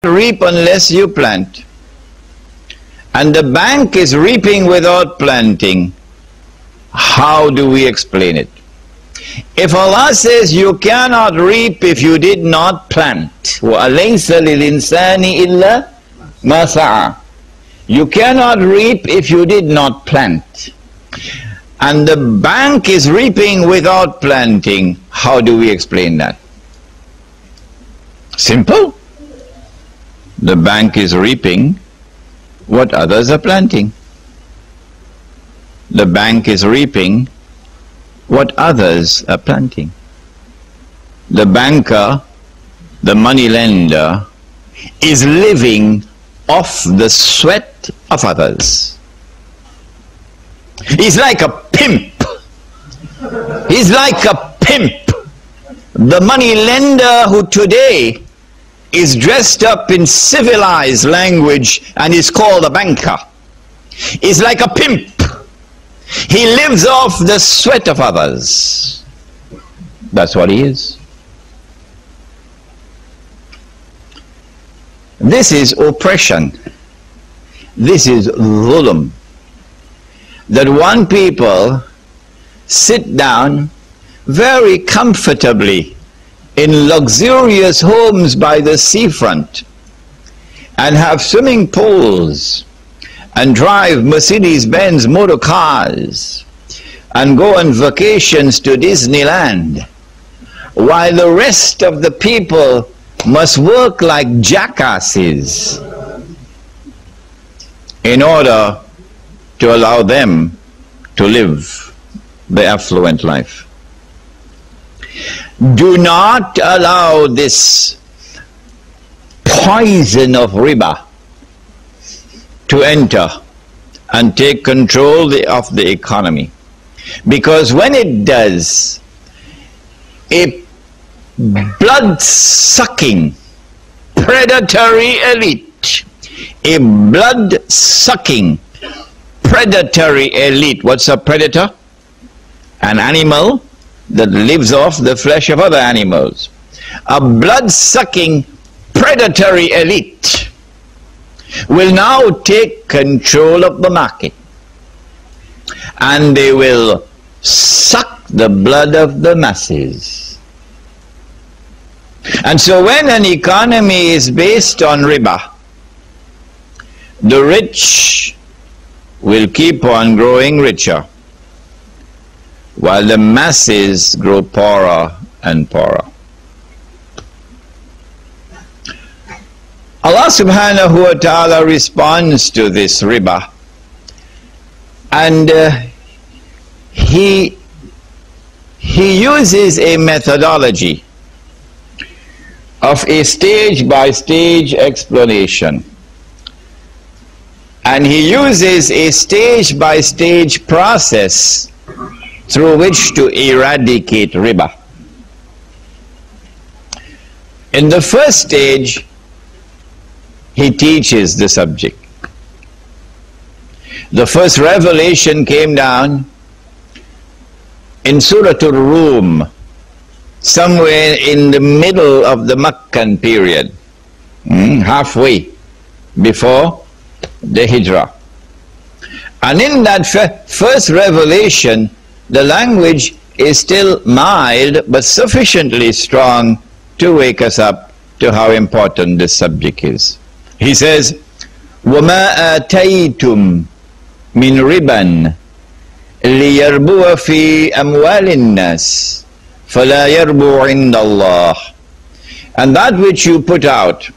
reap unless you plant. And the bank is reaping without planting. How do we explain it? If Allah says you cannot reap if you did not plant, وَأَلَيْسَ لِلْإِنسَانِ إِلَّا مَا سَعَى, you cannot reap if you did not plant. And the bank is reaping without planting. How do we explain that? Simple. The bank is reaping what others are planting. The bank is reaping what others are planting. The banker, the money lender, is living off the sweat of others. He's like a pimp. He's like a pimp. The money lender who today is dressed up in civilized language and is called a banker is like a pimp. He lives off the sweat of others. That's what he is. This is oppression. This is dhulm. That one people sit down very comfortably in luxurious homes by the seafront and have swimming pools and drive Mercedes-Benz motor cars and go on vacations to Disneyland, while the rest of the people must work like jackasses in order to allow them to live the affluent life. Do not allow this poison of riba to enter and take control of the economy. Because when it does, a blood-sucking predatory elite, a blood-sucking predatory elite. What's a predator? An animal that lives off the flesh of other animals. A blood-sucking predatory elite will now take control of the market, and they will suck the blood of the masses. And so when an economy is based on riba, the rich will keep on growing richer, while the masses grow poorer and poorer. Allah subhanahu wa ta'ala responds to this riba, and he uses a methodology of a stage-by-stage explanation, and he uses a stage-by-stage process through which to eradicate riba. In the first stage, he teaches the subject. The first revelation came down in Surah Ar-Rum, somewhere in the middle of the Makan period, halfway before the Hijrah. And in that first revelation, the language is still mild but sufficiently strong to wake us up to how important this subject is. He says, وَمَا آتَيْتُمْ مِنْ رِبًا لِيَرْبُوَ فِي أَمْوَالِ النَّاسِ فَلَا يَرْبُو عِنْدَ اللَّهِ. And that which you put out,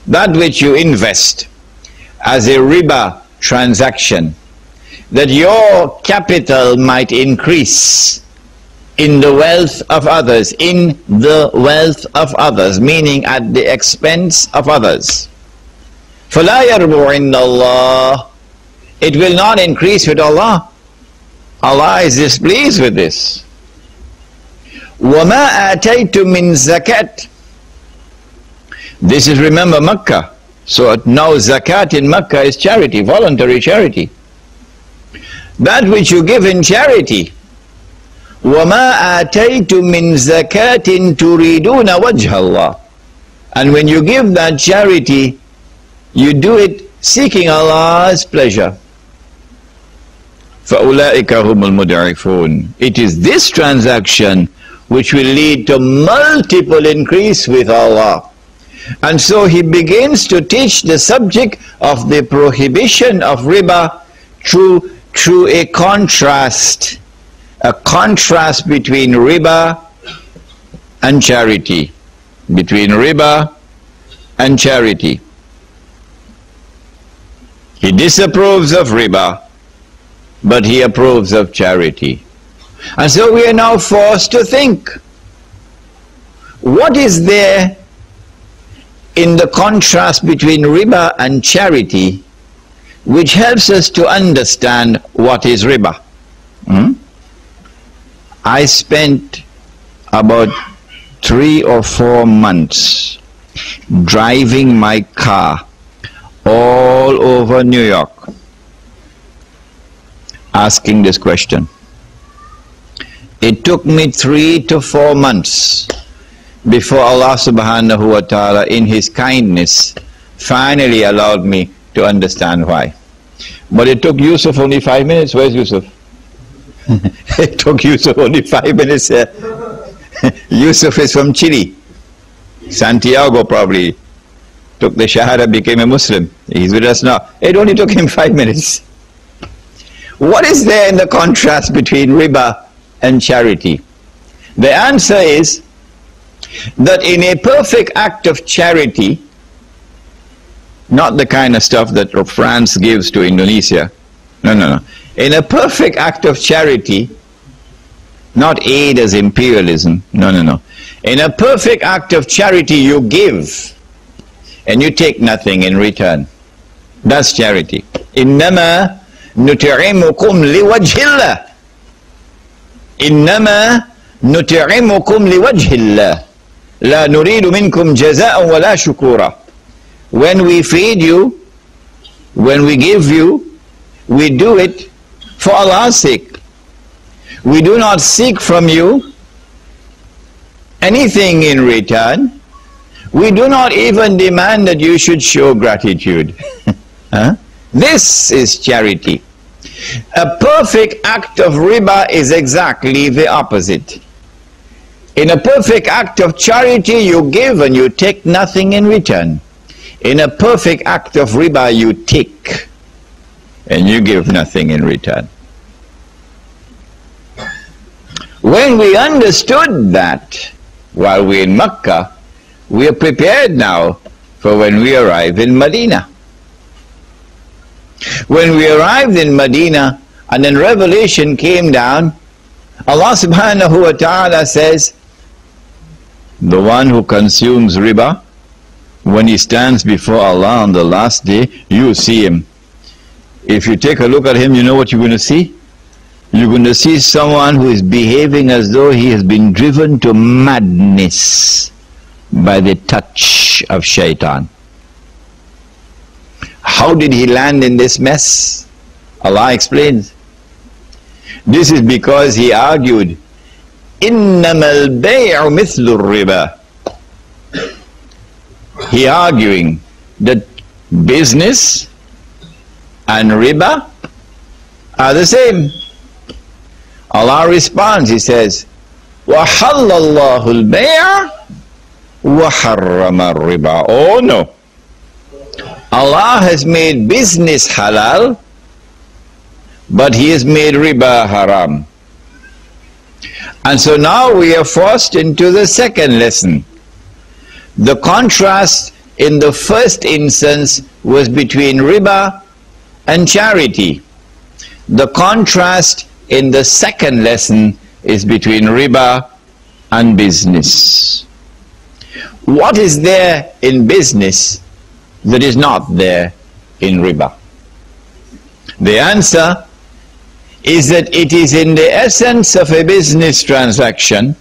that which you invest as a riba transaction, that your capital might increase in the wealth of others, meaning at the expense of others. فَلَا يَرْبُو عِنْدَ اللَّهِ. It will not increase with Allah. Allah is displeased with this. وَمَا آتَيْتُم مِّن zakat. This is, remember, Makkah. So now zakat in Makkah is charity, voluntary charity. That which you give in charity. وَمَا آتَيْتُم مِّن زَكَاةٍ تُرِيدُونَ وَجْهَ اللَّهِ. And when you give that charity, you do it seeking Allah's pleasure. فَأُولَٰئِكَ هُمُ الْمُضْعِفُونَ. It is this transaction which will lead to multiple increase with Allah. And so he begins to teach the subject of the prohibition of riba through a contrast between riba and charity. Between riba and charity. He disapproves of riba, but he approves of charity. And so we are now forced to think, what is there in the contrast between riba and charity which helps us to understand what is riba? I spent about 3 or 4 months driving my car all over New York, asking this question. It took me 3 to 4 months before Allah subhanahu wa ta'ala in His kindness finally allowed me to understand why. But it took Yusuf only 5 minutes. Where's Yusuf? It took Yusuf only 5 minutes. Yusuf is from Chile. Santiago probably took the Shahada, became a Muslim. He's with us now. It only took him 5 minutes. What is there in the contrast between riba and charity? The answer is that in a perfect act of charity, not the kind of stuff that France gives to Indonesia, no. In a perfect act of charity, not aid as imperialism, no. In a perfect act of charity, you give and you take nothing in return. That's charity. إِنَّمَا نُطْعِمُكُمْ لِوَجْهِ اللَّهِ. إِنَّمَا نُطْعِمُكُمْ لِوَجْهِ اللَّهِ لَا نُرِيدُ مِنْكُمْ جَزَاءً وَلَا شُكُورًا. When we feed you, when we give you, we do it for Allah's sake. We do not seek from you anything in return. We do not even demand that you should show gratitude. This is charity. A perfect act of riba is exactly the opposite. In a perfect act of charity, you give and you take nothing in return. In a perfect act of riba, you take and you give nothing in return. When we understood that while we're in Mecca, we are prepared now for when we arrive in Medina. When we arrived in Medina and then revelation came down, Allah subhanahu wa ta'ala says, the one who consumes riba, when he stands before Allah on the last day, you see him. If you take a look at him, you know what you're going to see? You're going to see someone who is behaving as though he has been driven to madness by the touch of shaitan. How did he land in this mess? Allah explains. This is because he argued, إِنَّمَا الْبَيْعُ مِثْلُ الرِّبَى. He arguing that business and riba are the same. Allah responds, He says, وَحَلَّ اللَّهُ الْبَيْعَ وَحَرَّمَ الرِّبَى. Oh no. Allah has made business halal, but He has made riba haram. And so now we are forced into the second lesson. The contrast in the first instance was between riba and charity. The contrast in the second lesson is between riba and business. What is there in business that is not there in riba? The answer is that it is in the essence of a business transaction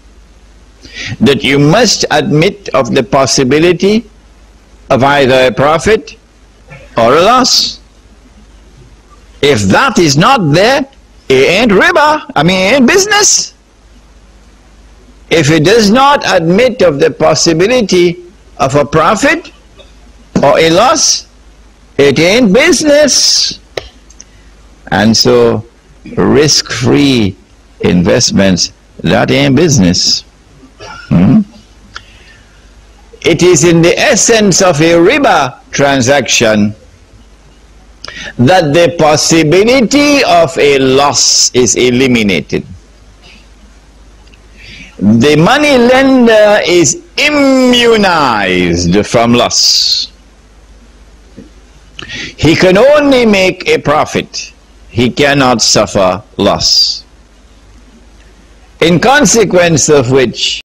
that you must admit of the possibility of either a profit or a loss. If that is not there, it ain't riba, it ain't business. If it does not admit of the possibility of a profit or a loss, it ain't business. And so risk-free investments, that ain't business. It is in the essence of a riba transaction that the possibility of a loss is eliminated. The money lender is immunized from loss. He can only make a profit. He cannot suffer loss. In consequence of which,